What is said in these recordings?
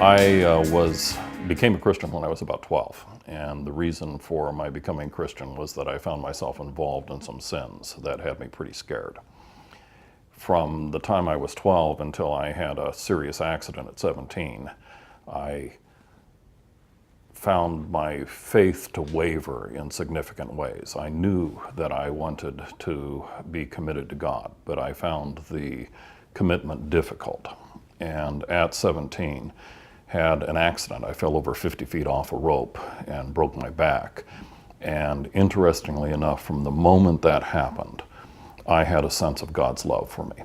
Became a Christian when I was about 12, and the reason for my becoming Christian was that I found myself involved in some sins that had me pretty scared. From the time I was 12 until I had a serious accident at 17, I found my faith to waver in significant ways. I knew that I wanted to be committed to God, but I found the commitment difficult. And at 17, had an accident. I fell over 50 feet off a rope and broke my back. And interestingly enough, from the moment that happened, I had a sense of God's love for me.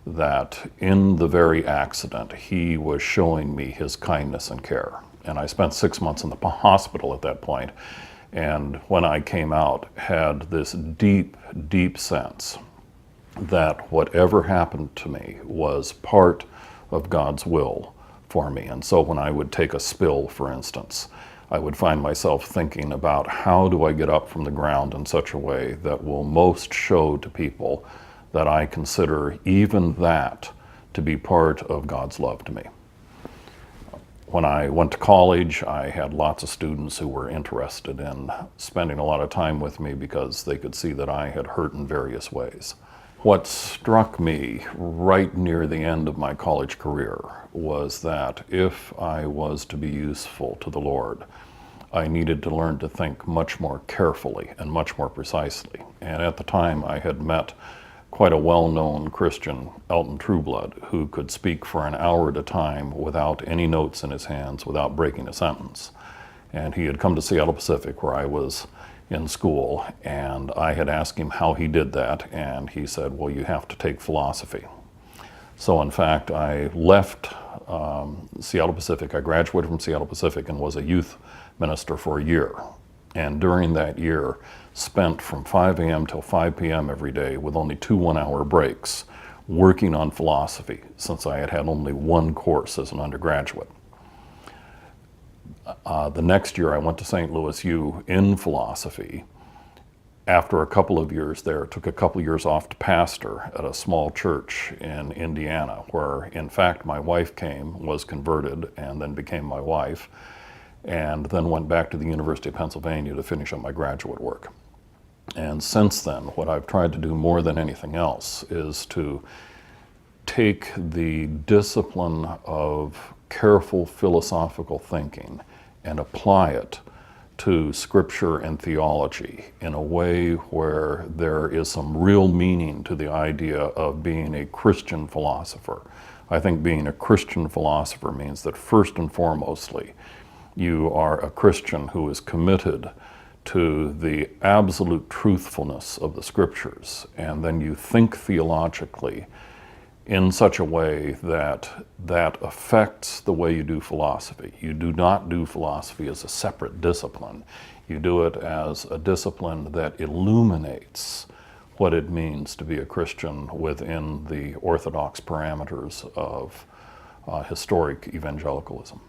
That in the very accident, He was showing me His kindness and care. And I spent 6 months in the hospital at that point, and when I came out, had this deep, deep sense that whatever happened to me was part of God's will for me. And so when I would take a spill, for instance, I would find myself thinking about how do I get up from the ground in such a way that will most show to people that I consider even that to be part of God's love to me. When I went to college, I had lots of students who were interested in spending a lot of time with me because they could see that I had hurt in various ways. What struck me right near the end of my college career was that if I was to be useful to the Lord, I needed to learn to think much more carefully and much more precisely. And at the time, I had met quite a well-known Christian, Elton Trueblood, who could speak for an hour at a time without any notes in his hands, without breaking a sentence. And he had come to Seattle Pacific, where I was in school, and I had asked him how he did that, and he said, well, you have to take philosophy. So in fact, I left Seattle Pacific. I graduated from Seattle Pacific and was a youth minister for a year. And during that year, spent from 5 a.m. till 5 p.m. every day with only 2 one-hour breaks working on philosophy, since I had had only one course as an undergraduate. The next year I went to St. Louis U in philosophy. After a couple of years there, took a couple years off to pastor at a small church in Indiana, where in fact my wife came, was converted, and then became my wife, and then went back to the University of Pennsylvania to finish up my graduate work. And since then, what I've tried to do more than anything else is to take the discipline of careful philosophical thinking and apply it to Scripture and theology in a way where there is some real meaning to the idea of being a Christian philosopher. I think being a Christian philosopher means that first and foremostly, you are a Christian who is committed to the absolute truthfulness of the Scriptures, and then you think theologically in such a way that affects the way you do philosophy. You do not do philosophy as a separate discipline. You do it as a discipline that illuminates what it means to be a Christian within the orthodox parameters of historic evangelicalism.